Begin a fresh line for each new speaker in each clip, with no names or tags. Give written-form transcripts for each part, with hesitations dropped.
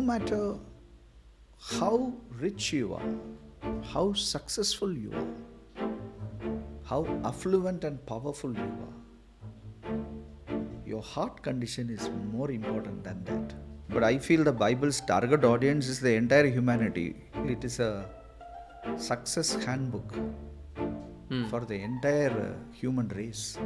matter how rich you are, how successful you are, how affluent and powerful you are, your heart condition is more important than that. But I feel the Bible's target audience is the entire humanity. It is a success handbook for the entire human race.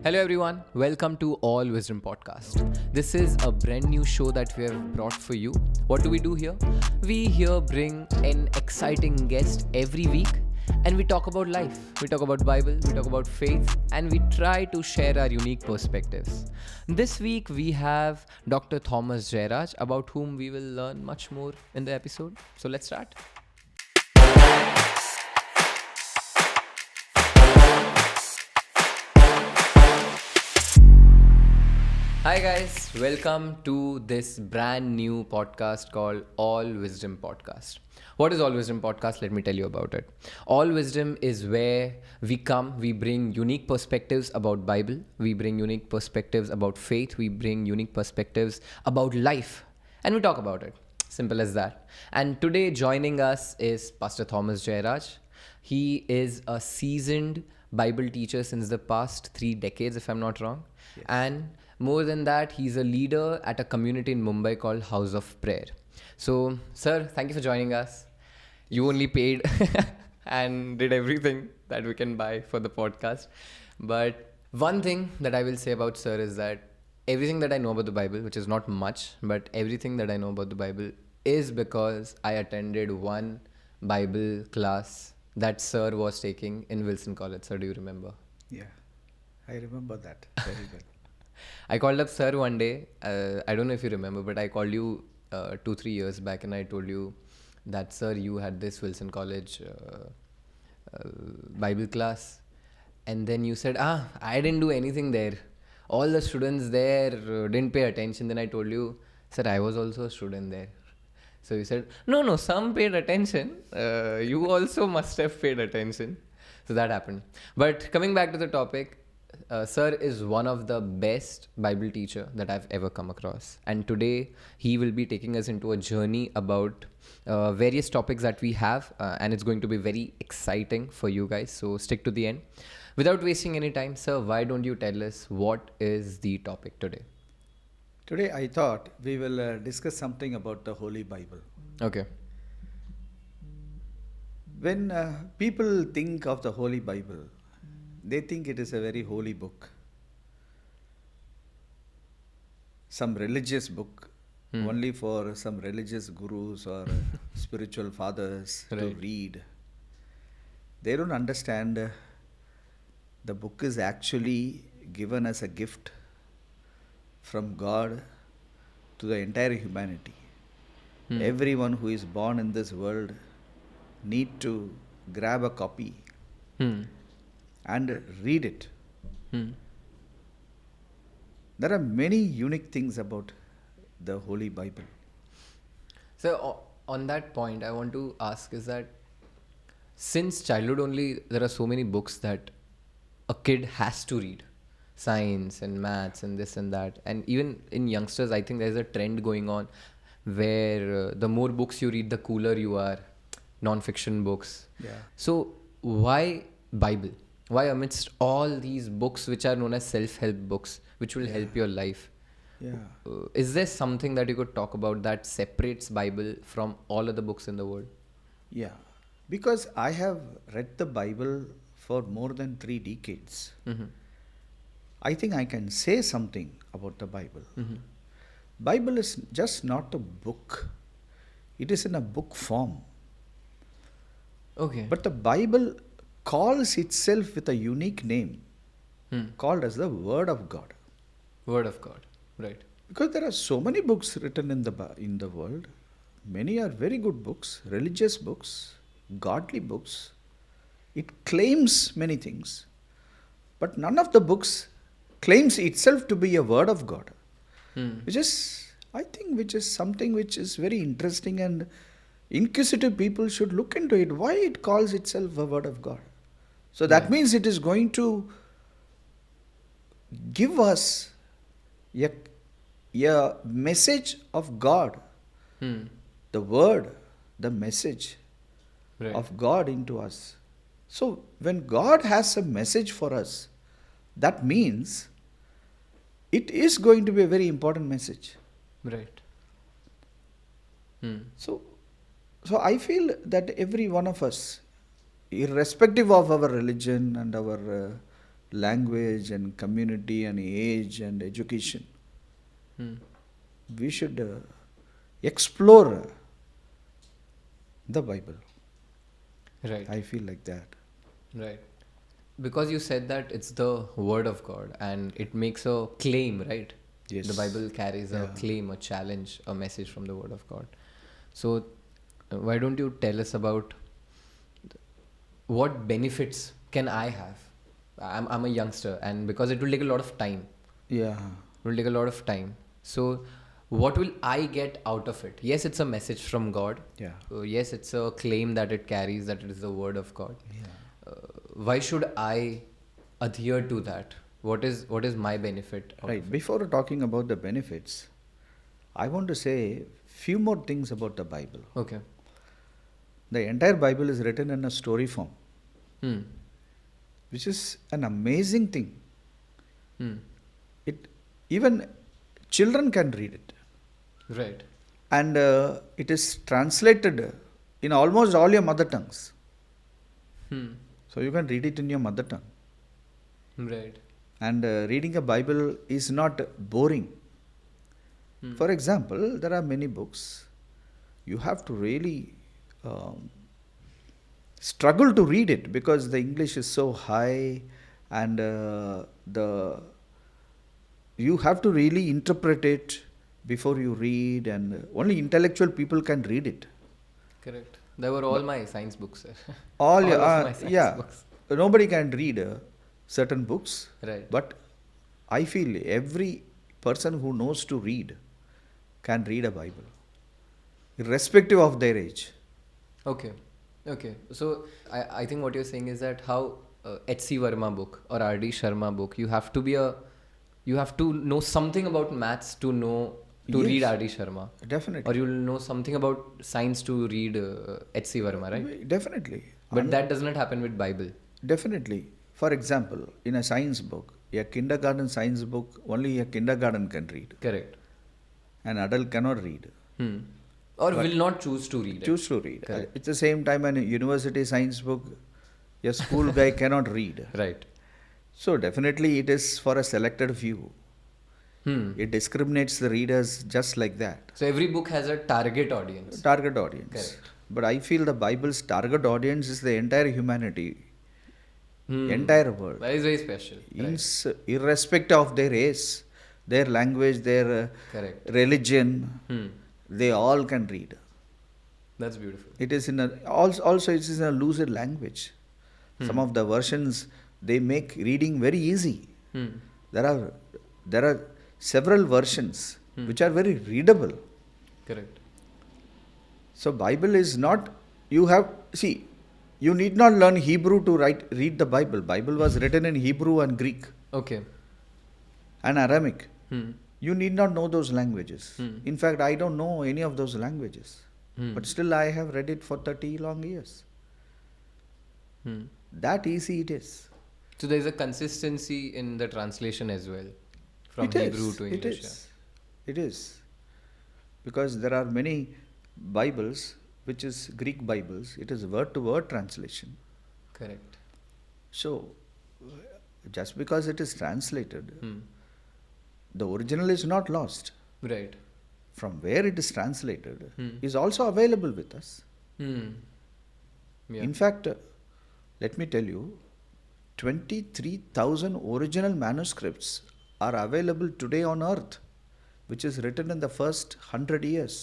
Hello everyone, welcome to All Wisdom Podcast. This is a brand new show that we have brought for you. What do we do here? We here bring an exciting guest every week and we talk about life. We talk about Bible, we talk about faith, and we try to share our unique perspectives. This week we have Dr. Thomas Jayaraj, about whom we will learn much more in the episode. So let's start. Hi guys, welcome to this brand new podcast called All Wisdom Podcast. What is All Wisdom Podcast? Let me tell you about it. All Wisdom is where we come, we bring unique perspectives about Bible, we bring unique perspectives about faith, we bring unique perspectives about life, and we talk about it. Simple as that. And today joining us is Pastor Thomas Jayaraj. He is a seasoned Bible teacher since the past 3 decades, if I'm not wrong. Yes. And more than that, he's a leader at a community in Mumbai called House of Prayer. So, sir, thank you for joining us. You only paid and did everything that we can buy for the podcast. But one thing that I will say about sir is that everything that I know about the Bible, which is not much, but everything that I know about the Bible is because I attended one Bible class that sir was taking in Wilson College. Sir, do you remember?
Yeah, I remember that very well.
I called up sir one day. I don't know if you remember, but I called you 2-3 years back and I told you that, sir, you had this Wilson College Bible class. And then you said, I didn't do anything there. All the students there didn't pay attention. Then I told you, sir, I was also a student there. So you said, no, some paid attention. You also must have paid attention. So that happened. But coming back to the topic, sir is one of the best Bible teacher that I've ever come across. And today he will be taking us into a journey about various topics that we have. And it's going to be very exciting for you guys. So stick to the end. Without wasting any time, sir, why don't you tell us what is the topic today?
Today I thought we will discuss something about the Holy Bible.
Okay.
When people think of the Holy Bible, they think it is a very holy book. Some religious book, only for some religious gurus or spiritual fathers to read. They don't understand the book is actually given as a gift from God to the entire humanity. Everyone who is born in this world need to grab a copy and read it. There are many unique things about the Holy Bible.
So on that point, I want to ask is that since childhood only, there are so many books that a kid has to read. Science and maths and this and that. And even in youngsters, I think there's a trend going on where the more books you read, the cooler you are. Non-fiction books.
Yeah.
So why Bible? Why amidst all these books which are known as self-help books, which will help your life?
Yeah.
Is there something that you could talk about that separates Bible from all other books in the world?
Yeah. Because I have read the Bible for more than 3 decades. I think I can say something about the Bible. Bible is just not a book. It is in a book form.
Okay.
But the Bible calls itself with a unique name called as the Word of God.
Word of God, right.
Because there are so many books written in the world. Many are very good books, religious books, godly books. It claims many things. But none of the books claims itself to be a Word of God. Which is something which is very interesting, and inquisitive people should look into it. Why it calls itself a Word of God? So that means it is going to give us a message of God
Hmm.
the word, the message
Right.
of God into us. So when God has a message for us, that means it is going to be a very important message.
Right. Hmm.
So, so I feel that every one of us, irrespective of our religion and our language and community and age and education,
Hmm.
we should explore the Bible.
Right.
I feel like that.
Right. Because you said that it's the word of God and it makes a claim, right?
Yes.
The Bible carries a
Yeah.
claim, a challenge, a message from the word of God. So, why don't you tell us about what benefits can I have? I'm a youngster, and because it will take a lot of time,
Yeah.
it will take a lot of time. So, what will I get out of it? Yes, it's a message from God.
Yeah.
Yes, it's a claim that it carries, that it is the word of God.
Yeah.
Why should I adhere to that? What is my benefit out
Right.
of it?
Before talking about the benefits, I want to say few more things about the Bible.
Okay.
The entire Bible is written in a story form,
Hmm.
which is an amazing thing.
Hmm.
It even children can read it,
Right.
and it is translated in almost all your mother tongues.
Hmm.
So you can read it in your mother tongue.
Right.
And reading a Bible is not boring.
Hmm.
For example, there are many books. You have to really struggle to read it because the English is so high, and the you have to really interpret it before you read, and only intellectual people can read it.
Correct. They were all my science books, sir.
All
All of my science
yeah,
books.
nobody can read certain books,
Right.
but I feel every person who knows to read can read a Bible, irrespective of their age.
Okay. Okay. So I think what you're saying is that how H.C. Verma book or R.D. Sharma book, you have to know something about maths to read
Yes,
R.D. Sharma, or
definitely,
you'll know something about science to read H.C. Verma, right?
definitely,
But that does not happen with Bible.
definitely. For example, in a science book, a kindergarten science book, only a kindergarten can read.
Correct.
An adult cannot read.
Hmm. Or
But
will not choose to read it.
choose to read.
Correct.
At the same time, a university science book, a school guy cannot read.
Right.
So definitely it is for a selected few.
Hmm.
It discriminates the readers just like that.
So every book has a target audience.
Target audience.
Correct.
But I feel the Bible's target audience is the entire humanity,
Hmm.
entire world.
That is very special. Right.
Irrespective of their race, their language, their
Correct.
religion,
Hmm.
they all can read.
That's beautiful.
It is in a also it is in a looser language. Some of the versions they make reading very easy.
Hmm.
There are several versions which are very readable.
Correct.
So Bible is not you need not learn Hebrew to read the Bible. Bible was written in Hebrew and Greek
Okay.
and Aramaic.
Hmm.
You need not know those languages.
Hmm.
In fact, I don't know any of those languages.
Hmm.
But still I have read it for 30 long years.
Hmm.
That easy it is.
So there is a consistency in the translation as well, from
It
Hebrew
is.
to
It
English.
is. It is. Because there are many Bibles which is Greek Bibles. It is word to word translation.
Yeah. Correct.
So just because it is translated,
Hmm.
the original is not lost.
Right.
From where it is translated
Hmm.
is also available with us.
Hmm. Yeah.
In fact, let me tell you, 23,000 original manuscripts are available today on earth, which is written in the first 100 years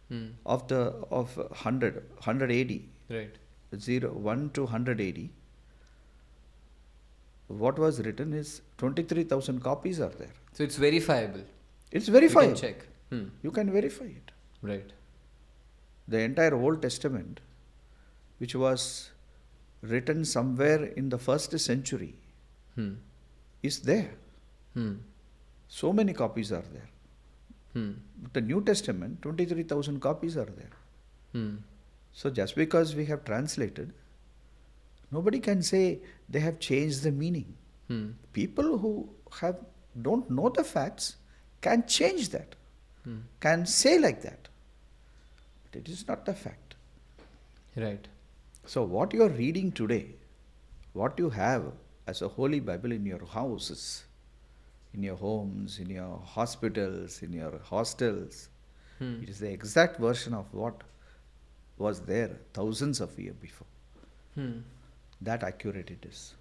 Hmm.
of 100 AD,
Right.
1 to 100 AD. What was written is 23,000 copies are there.
So it's verifiable.
It's
You
verifiable.
can check. Hmm.
You can verify it.
Right.
The entire Old Testament, which was written somewhere in the first century,
Hmm.
is there.
Hmm.
So many copies are there. But the New Testament, 23,000 copies are there. So just because we have translated, nobody can say they have changed the meaning. People who don't know the facts can change that, can say like that. But it is not the fact.
Right.
So what you are reading today, what you have as a Holy Bible in your houses, in your homes, in your hospitals, in your hostels, it is the exact version of what was there thousands of years before. That accurate it is.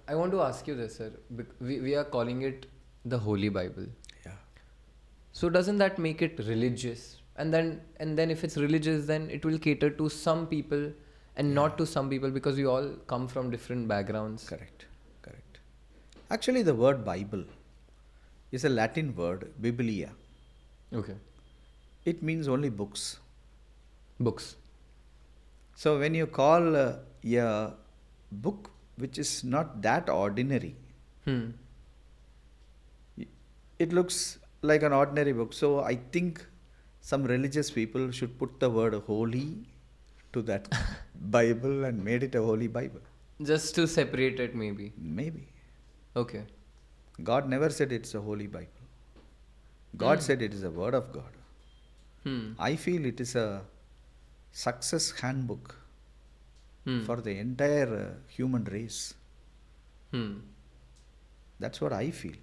I want to ask you this, sir. We are calling it the Holy Bible.
Yeah.
So doesn't that make it religious? And then if it's religious, then it will cater to some people and not to some people, because we all come from different backgrounds.
Correct. Correct. Actually, the word Bible is a Latin word, biblia.
Okay.
It means only books.
Books.
So when you call a book which is not that ordinary, it looks like an ordinary book. So I think some religious people should put the word holy to that Bible and made it a holy Bible.
Just to separate it, maybe.
Maybe.
Okay.
God never said it's a holy Bible. God said it is a word of God. I feel it is a success handbook for the entire human race. That's what I feel.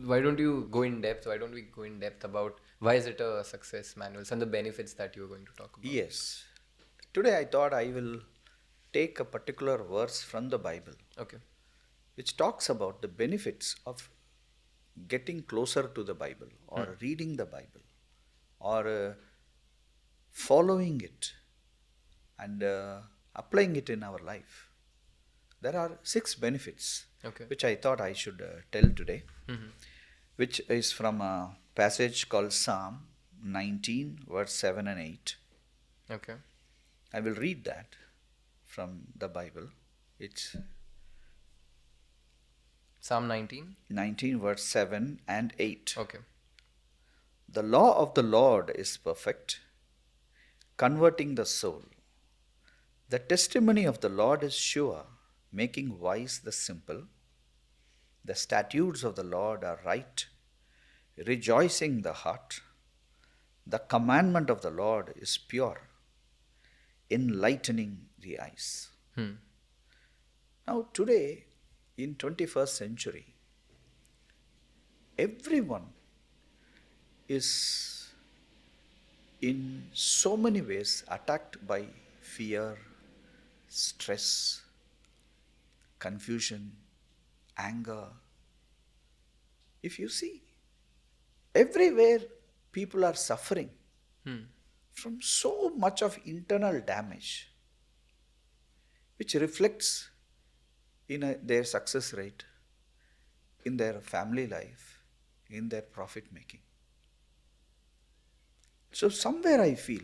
Why don't you go in depth? Why don't we go in depth about why is it a success manual and the benefits that you're going to talk about?
Yes. Today I thought I will take a particular verse from the Bible,
Okay.
which talks about the benefits of getting closer to the Bible or reading the Bible or following it and applying it in our life. There are 6 benefits which I thought I should tell today, which is from a passage called Psalm 19, verse 7 and 8.
Okay.
I will read that from the Bible. It's
Psalm 19.
19, verse 7 and 8.
Okay.
The law of the Lord is perfect, converting the soul. The testimony of the Lord is sure, making wise the simple. The statutes of the Lord are right, rejoicing the heart. The commandment of the Lord is pure, enlightening the eyes. Now today, in 21st century, everyone is in so many ways attacked by fear, stress, confusion, anger. If you see, everywhere people are suffering from so much of internal damage, which reflects in their success rate, in their family life, in their profit making. So somewhere I feel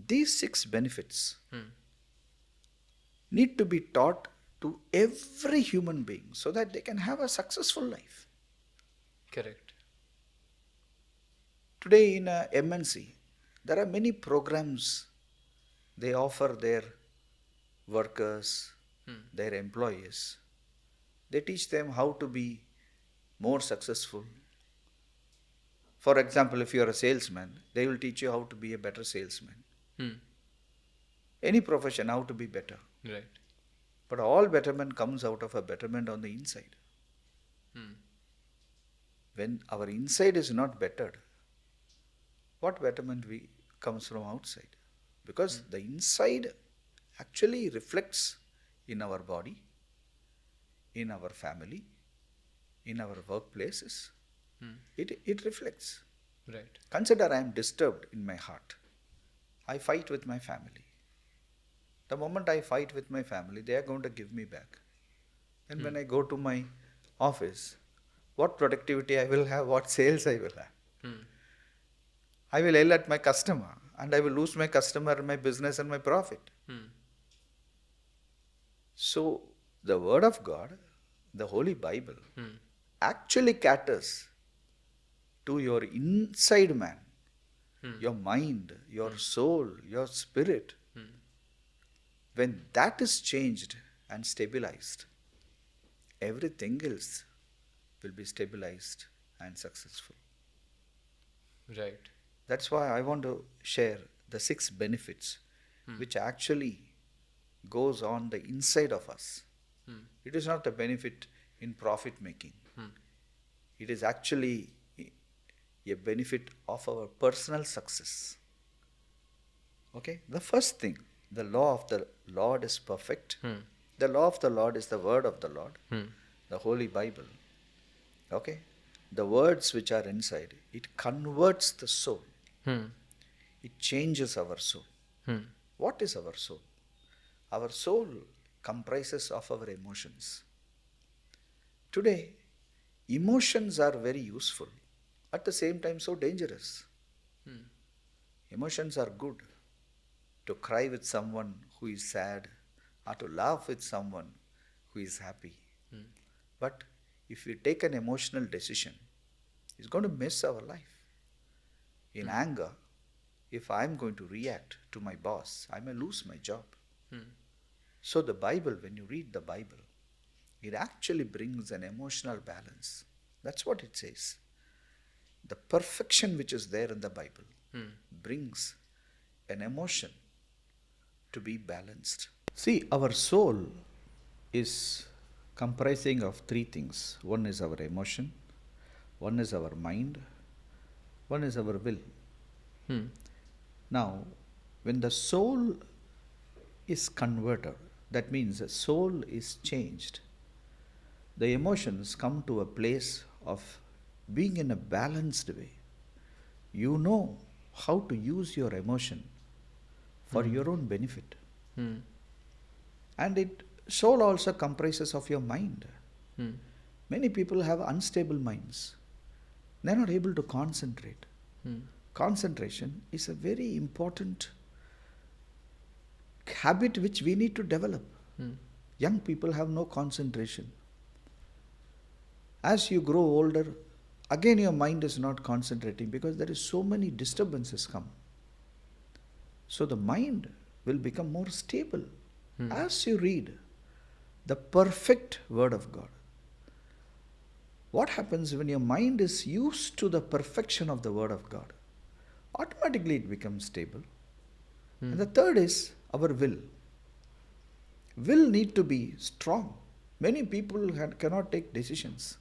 these 6 benefits need to be taught to every human being so that they can have a successful life.
Correct.
Today in a MNC, there are many programs they offer their workers, their employees. They teach them how to be more successful. For example, if you are a salesman, they will teach you how to be a better salesman. Any profession, how to be better.
Right.
But all betterment comes out of a betterment on the inside. When our inside is not bettered, what betterment comes from outside? Because the inside actually reflects in our body, in our family, in our workplaces. It reflects.
Right.
Consider I am disturbed in my heart. I fight with my family. The moment I fight with my family, they are going to give me back. And when I go to my office, what productivity I will have, what sales I will have. I will yell at my customer and I will lose my customer, my business and my profit. So the Word of God, the Holy Bible, actually caters to your inside man, your mind, your soul, your spirit, when that is changed and stabilized, everything else will be stabilized and successful.
Right.
That's why I want to share the 6 benefits which actually goes on the inside of us. It is not a benefit in profit making. It is actually a benefit of our personal success. Okay? The first thing, the law of the Lord is perfect. The law of the Lord is the word of the Lord, the Holy Bible. Okay? The words which are inside, it converts the soul. It changes our soul. What is our soul? Our soul comprises of our emotions. Today, emotions are very useful, at the same time so dangerous. Emotions are good. To cry with someone who is sad, or to laugh with someone who is happy. But if we take an emotional decision, it's going to mess our life. In anger, if I'm going to react to my boss, I may lose my job. So the Bible, when you read the Bible, it actually brings an emotional balance. That's what it says. The perfection which is there in the Bible brings an emotion to be balanced. See, our soul is comprising of 3 things. One is our emotion, one is our mind, one is our will. Now, when the soul is converted, that means the soul is changed. The emotions come to a place of being in a balanced way. You know how to use your emotion for your own benefit. And it soul also comprises of your mind. Many people have unstable minds. They are not able to concentrate. Concentration is a very important habit which we need to develop. Young people have no concentration. As you grow older, again your mind is not concentrating because there is so many disturbances come. So the mind will become more stable as you read the perfect word of God. What happens when your mind is used to the perfection of the word of God? Automatically it becomes stable. And the third is our will. Will need to be strong. Many people cannot take decisions.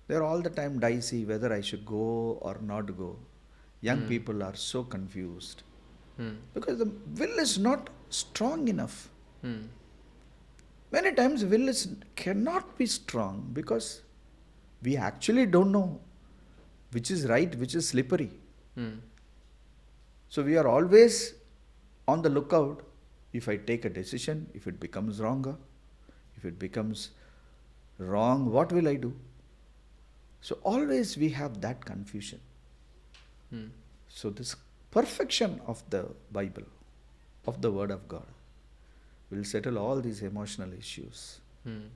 They are all the time dicey whether I should go or not go. Young people are so confused because the will is not strong enough. Many times will cannot be strong because we actually don't know which is right, which is slippery. So we are always on the lookout. If I take a decision, if it becomes wronger, if it becomes wrong, what will I do? So always we have that confusion. So this perfection of the Bible, of the Word of God, will settle all these emotional issues,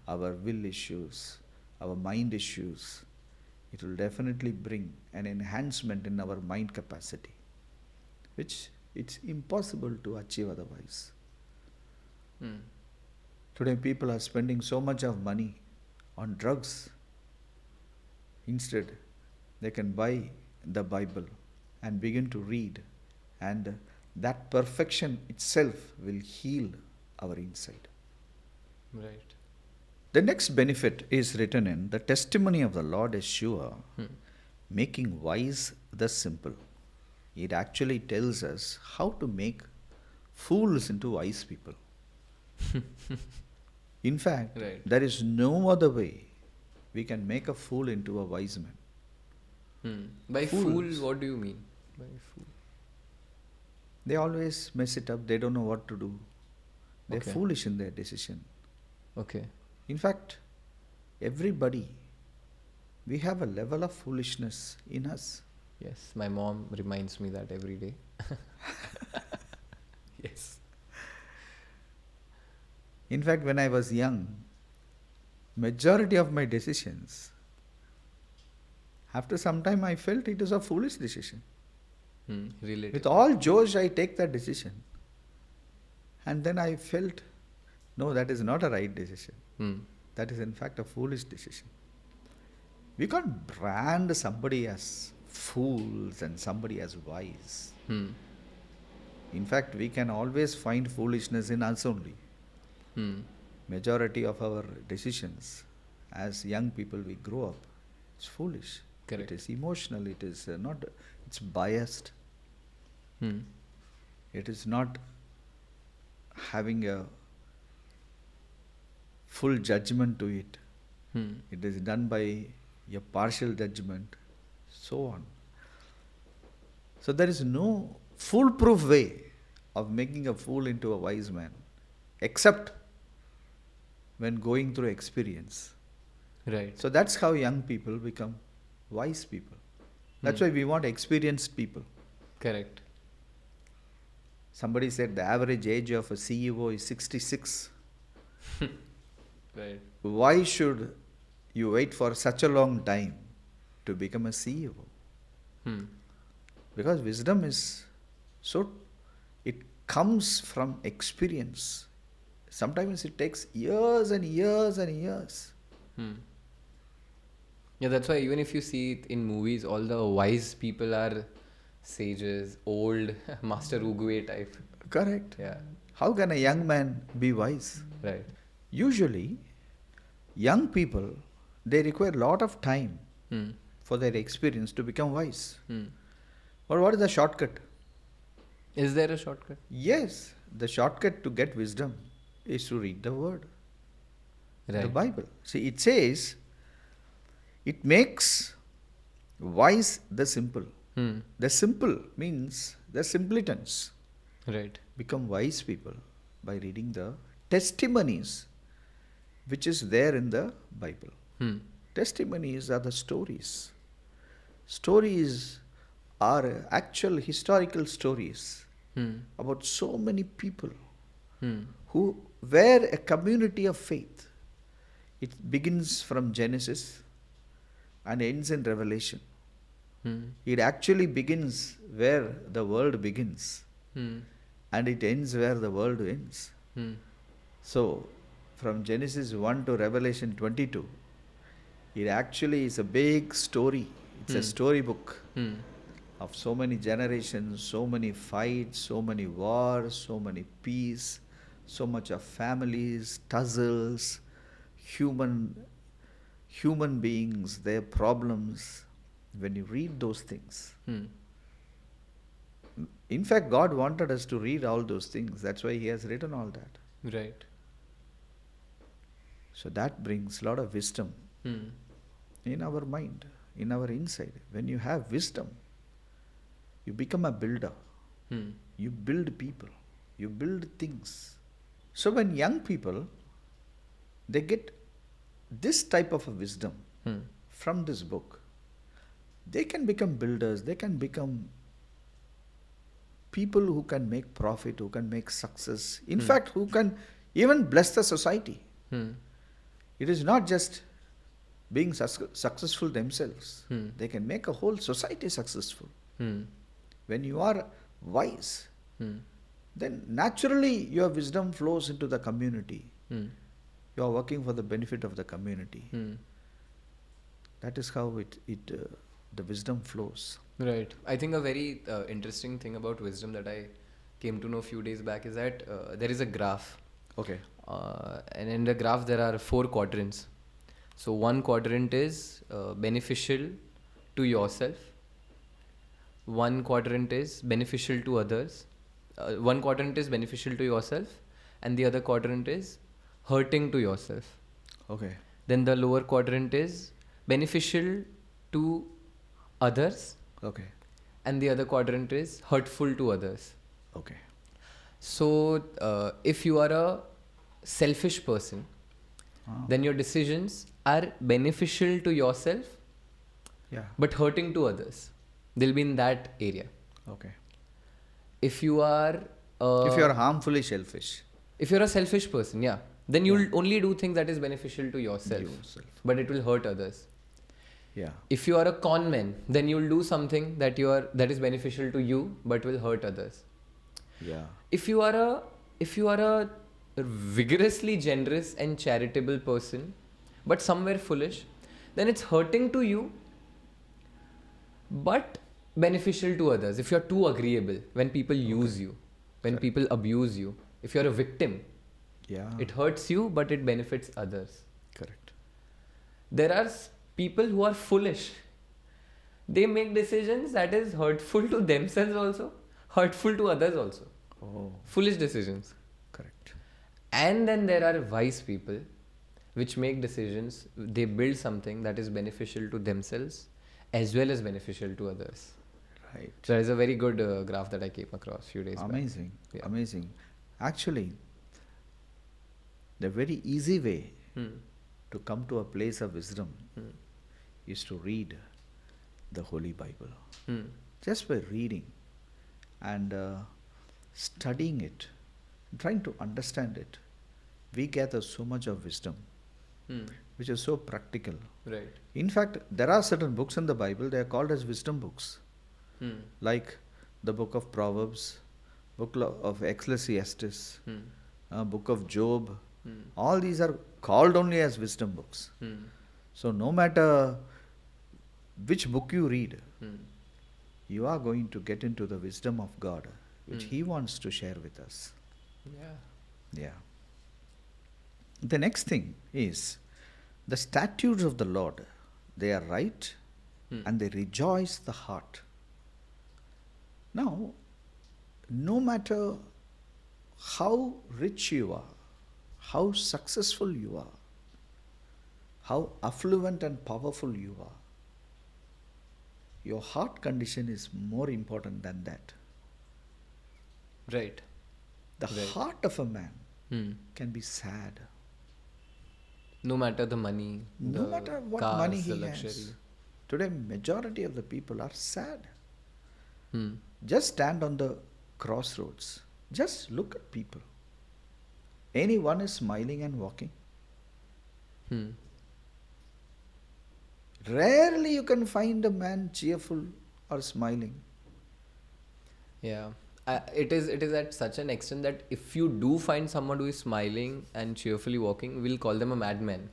our will issues, our mind issues. It will definitely bring an enhancement in our mind capacity, which it's impossible to achieve otherwise. Today people are spending so much of money on drugs. Instead, they can buy the Bible and begin to read, and that perfection itself will heal our inside.
Right.
The next benefit is written in the testimony of the Lord is sure, making wise the simple. It actually tells us how to make fools into wise people. In fact,
Right.
there is no other way we can make a fool into a wise man.
By
Fools.
fool, what do you mean? By fool.
They always mess it up. They don't know what to do. They're
Okay.
foolish in their decision.
Okay.
In fact, everybody, we have a level of foolishness in us.
Yes, my mom reminds me that every day. Yes.
In fact, when I was young, majority of my decisions After some time, I felt it is a foolish decision.
Related.
With all Josh, I take that decision. And then I felt, no, that is not a right decision. That is, in fact, a foolish decision. We can't brand somebody as fools and somebody as wise. In fact, we can always find foolishness in us only. Majority of our decisions as young people, we grow up, it's foolish.
Correct.
It is emotional, it is not, it's biased. It is not having a full judgment to it. It is done by a partial judgment, so on. So there is no foolproof way of making a fool into a wise man, except when going through experience.
Right.
So that's how young people become wise people. That's why we want experienced people.
Correct.
Somebody said the average age of a CEO is 66.
Right.
Why should you wait for such a long time to become a CEO? Because wisdom is so, it comes from experience. Sometimes it takes years and years and years.
Yeah, that's why even if you see it in movies, all the wise people are sages, old, Master Uguay type.
Correct.
Yeah.
How can a young man be wise?
Right.
Usually, young people, they require a lot of time for their experience to become wise. But what is the shortcut?
Is there a shortcut?
Yes, the shortcut to get wisdom is to read the word,
Right.
the Bible. See, it says, it makes wise the simple. The simple means the simpletons
Right.
become wise people by reading the testimonies which is there in the Bible. Testimonies are the stories. Stories are actual historical stories about so many people who were a community of faith. It begins from Genesis and ends in Revelation. It actually begins where the world begins and it ends where the world ends. So, from Genesis 1 to Revelation 22, it actually is a big story. It's a storybook of so many generations, so many fights, so many wars, so many peace, so much of families, tussles, human beings, their problems. When you read those things, in fact, God wanted us to read all those things. That's why He has written all that.
Right.
So that brings a lot of wisdom in our mind, in our inside. When you have wisdom, you become a builder. You build people. You build things. So when young people, they get this type of a wisdom from this book, they can become builders. They can become people who can make profit, who can make success. In fact, who can even bless the society. It is not just being successful themselves. They can make a whole society successful. When you are wise, then naturally your wisdom flows into the community. You are working for the benefit of the community. That is how the wisdom flows.
Right. I think a very interesting thing about wisdom that I came to know a few days back is that there is a graph.
Okay.
And in the graph, there are 4 quadrants. So one quadrant is beneficial to yourself. One quadrant is beneficial to others. One quadrant is beneficial to yourself, and the other quadrant is hurting to yourself.
Okay.
Then the lower quadrant is beneficial to others,
Okay.
and the other quadrant is hurtful to others.
Okay.
So if you are a selfish person, then your decisions are beneficial to yourself
Yeah.
but hurting to others. They'll be in that area.
Okay.
If you are
If you are harmfully selfish.
if you're a selfish person, yeah, then you'll only do things that is beneficial to yourself,
Yourself.
but it will hurt others.
Yeah.
If you are a con man, then you'll do something that is beneficial to you but will hurt others.
Yeah.
If you are a vigorously generous and charitable person, but somewhere foolish, then it's hurting to you but beneficial to others. If you're too agreeable, when people use you, when people abuse you, if you're a victim,
Yeah.
it hurts you but it benefits others.
Correct.
There are people who are foolish. They make decisions that is hurtful to themselves also, hurtful to others also.
Oh,
Foolish decisions.
correct.
And then there are wise people which make decisions, they build something that is beneficial to themselves as well as beneficial to others.
Right.
So there is a very good graph that I came across a few days
Amazing.
Yeah.
Amazing. Actually, the very easy way
back.
to come to a place of wisdom
Hmm.
is to read the Holy Bible.
Hmm.
Just by reading and studying it, trying to understand it, we gather so much of wisdom,
Hmm.
which is so practical.
Right.
In fact, there are certain books in the Bible, they are called as wisdom books,
Hmm.
like the book of Proverbs, book of Ecclesiastes,
Hmm.
book of Job.
Hmm.
All these are called only as wisdom books.
Hmm.
So no matter which book you read,
Hmm.
you are going to get into the wisdom of God, which
Hmm.
He wants to share with us.
Yeah.
Yeah. The next thing is the statutes of the Lord, they are right
Hmm.
and they rejoice the heart. Now, no matter how rich you are, how successful you are, how affluent and powerful you are, your heart condition is more important than that.
Right.
The
Right.
heart of a man
Hmm.
can be sad.
No matter the money,
No
the
matter what
cars,
money
the
he
luxury.
has. Today, majority of the people are sad.
Hmm.
Just stand on the crossroads. Just look at people. Anyone is smiling and walking.
Hmm.
Rarely you can find a man cheerful or smiling.
Yeah. It is at such an extent that if you do find someone who is smiling and cheerfully walking, we'll call them a madman.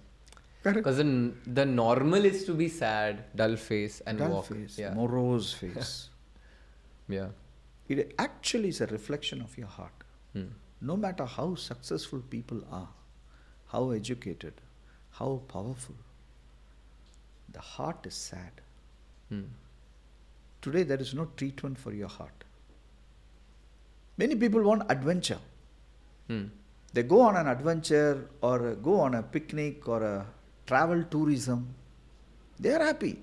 Correct.
Because the normal is to be sad, dull face, and
Dull
walk.
face,
Yeah.
morose face.
Yeah.
It actually is a reflection of your heart.
Hmm.
No matter how successful people are, how educated, how powerful, the heart is sad.
Hmm.
Today there is no treatment for your heart. Many people want adventure.
Hmm.
They go on an adventure or go on a picnic or a travel tourism. They are happy.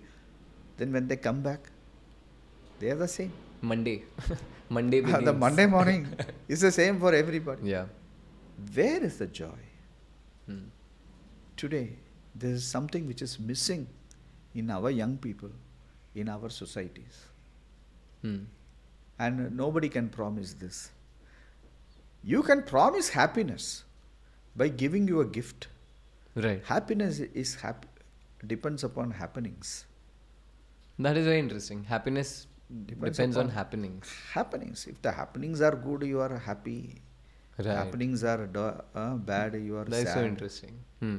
Then when they come back, they are the same.
Monday. Monday begins.
The Monday morning is the same for everybody.
Yeah.
Where is the joy?
Hmm.
Today, there is something which is missing in our young people, in our societies.
Hmm.
And nobody can promise this. You can promise happiness by giving you a gift.
Right.
Happiness is depends upon happenings.
That is very interesting. Happiness depends on
upon
happenings.
Happenings. If the happenings are good, you are happy.
Right.
Happenings are bad, you are
That is
sad.
so interesting. Hmm.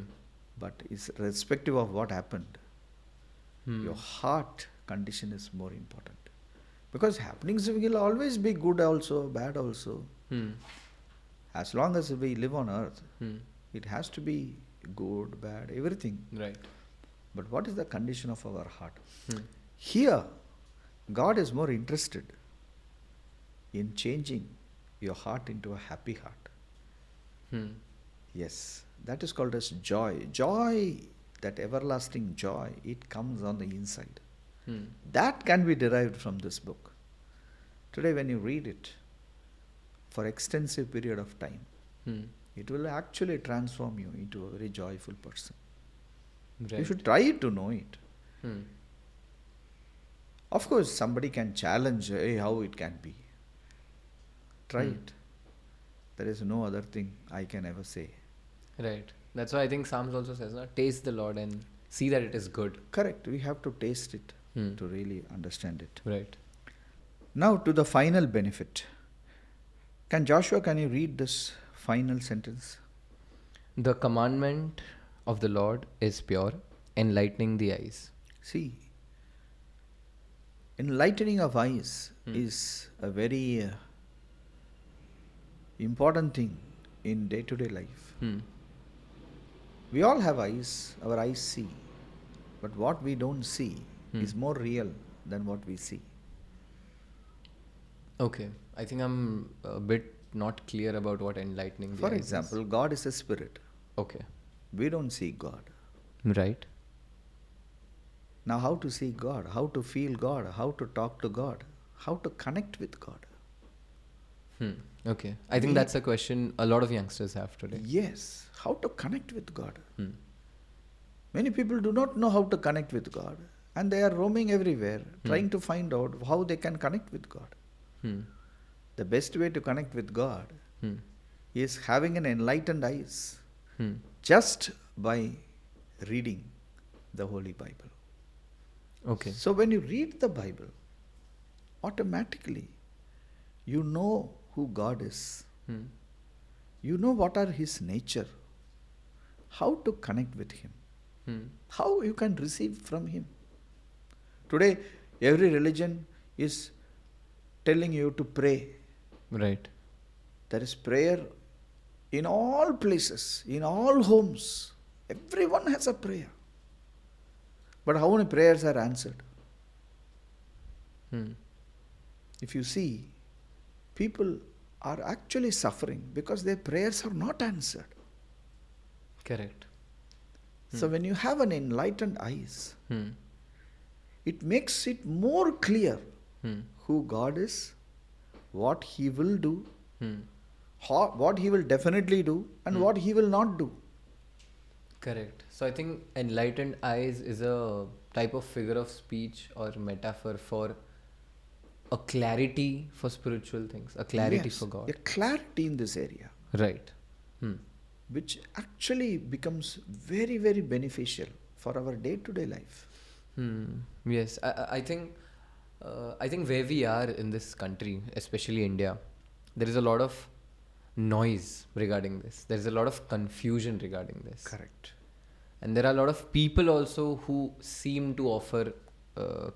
But it's irrespective of what happened.
Hmm.
Your heart condition is more important. Because happenings will always be good also, bad also.
Hmm.
As long as we live on earth,
Hmm.
it has to be good, bad, everything.
Right.
But what is the condition of our heart?
Hmm.
Here, God is more interested in changing your heart into a happy heart.
Hmm.
Yes, that is called as joy. Joy, that everlasting joy, it comes on the inside.
Hmm.
That can be derived from this book. Today when you read it for extensive period of time,
Hmm.
it will actually transform you into a very joyful person.
Right.
You should try to know it.
Hmm.
Of course, somebody can challenge, hey, how it can be. Try
Hmm.
it. There is no other thing I can ever say.
Right. That's why I think Psalms also says, "Na, taste the Lord and see that it is good.
Correct. We have to taste it
Hmm.
to really understand it.
Right.
Now to the final benefit. Can you read this final sentence?
The commandment of the Lord is pure, enlightening the eyes.
See, enlightening of eyes
Hmm.
is a very important thing in day-to-day life.
Hmm.
We all have eyes, our eyes see, but what we don't see is more real than what we see.
Okay. I think I'm a bit not clear about what enlightening the
For
eyes
example,
is.
God is a spirit.
Okay.
We don't see God.
Right.
Now, how to see God? How to feel God? How to talk to God? How to connect with God?
Okay. I think that's a question a lot of youngsters have today.
Yes, how to connect with God?
Hmm.
Many people do not know how to connect with God, and they are roaming everywhere trying to find out how they can connect with God.
Hmm.
The best way to connect with God
Hmm.
is having an enlightened eyes
Hmm.
just by reading the Holy Bible.
Okay.
So when you read the Bible, automatically you know who God is.
Hmm.
You know what are His nature, how to connect with Him,
Hmm.
how you can receive from Him. Today, every religion is telling you to pray.
Right.
There is prayer in all places, in all homes. Everyone has a prayer. But how many prayers are answered?
Hmm.
If you see, people are actually suffering because their prayers are not answered.
Correct.
So when you have an enlightened eyes,
Hmm.
it makes it more clear
Hmm.
who God is, what He will do,
Hmm.
what He will definitely do, and what He will not do.
Correct. So I think enlightened eyes is a type of figure of speech or metaphor for a clarity for spiritual things, a clarity for
Yes, a
God.
clarity in this area,
Right. Hmm.
which actually becomes very, very beneficial for our day-to-day life.
Yes, I think where we are in this country, especially India, there is a lot of noise regarding this. There is a lot of confusion regarding this,
Correct.
and there are a lot of people also who seem to offer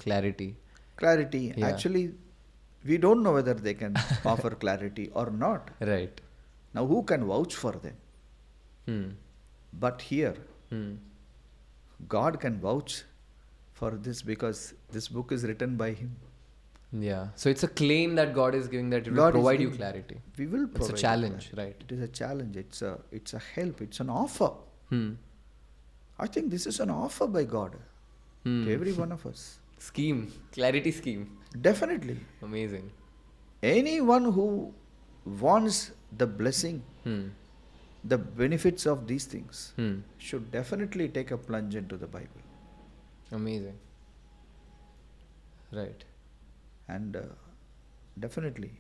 clarity.
Clarity.
Yeah.
Actually, we don't know whether they can offer clarity or not.
Right.
Now, who can vouch for them?
Hmm.
But here,
Hmm.
God can vouch for this because this book is written by Him.
Yeah. So it's a claim that God is giving that it will
God is
provide you
giving.
clarity.
We will
It's a
provide you
challenge,
clarity.
right?
It is a challenge. It's a help. It's an offer.
Hmm.
I think this is an offer by God to every one of us.
Scheme, clarity scheme.
Definitely.
Amazing.
Anyone who wants the blessing,
Hmm.
the benefits of these things,
Hmm.
should definitely take a plunge into the Bible.
Amazing. Right.
And definitely,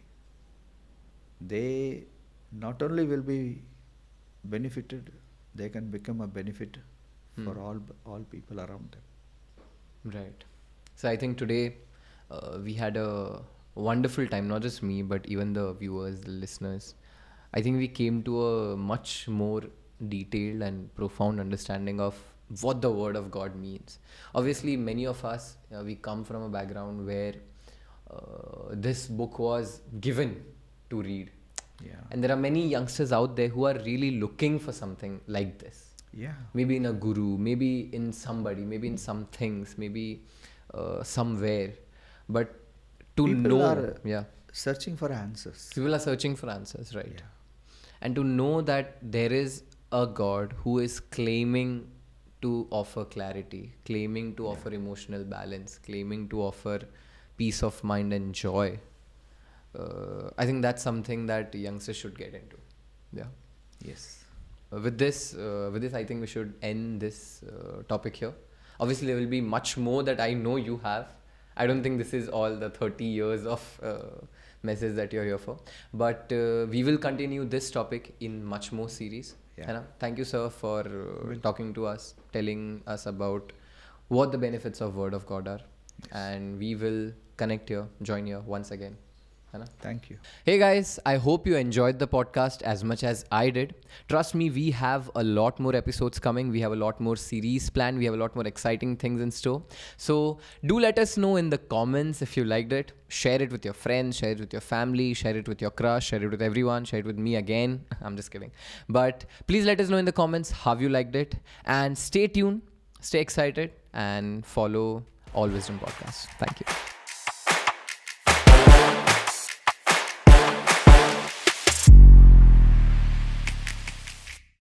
they not only will be benefited, they can become a benefit for all people around them.
Right. So I think today we had a wonderful time, not just me, but even the viewers, the listeners. I think we came to a much more detailed and profound understanding of what the Word of God means. Obviously, many of us, we come from a background where this book was given to read.
Yeah.
And there are many youngsters out there who are really looking for something like this.
Yeah.
Maybe in a guru, maybe in somebody, maybe in some things, maybe somewhere. But to
People
know,
are
yeah,
searching for answers.
people are searching for answers, right?
Yeah.
And to know that there is a God who is claiming to offer clarity, claiming to offer emotional balance, claiming to offer peace of mind and joy. I think that's something that youngsters should get into. Yeah.
Yes.
With this, I think we should end this topic here. Obviously, there will be much more that I know you have. I don't think this is all the 30 years of message that you're here for. But we will continue this topic in much more series.
Yeah.
है ना? Thank you, sir, for talking to us, telling us about what the benefits of Word of God are. And we will connect here, join here once again. है ना?
Thank you.
Hey guys, I hope you enjoyed the podcast as much as I did. Trust me, we have a lot more episodes coming. We have a lot more series planned. We have a lot more exciting things in store. So do let us know in the comments if you liked it. Share it with your friends, share it with your family, share it with your crush, share it with everyone, share it with me again. I'm just kidding. But please let us know in the comments how you liked it. And stay tuned, stay excited, and follow All Wisdom Podcast. Thank you.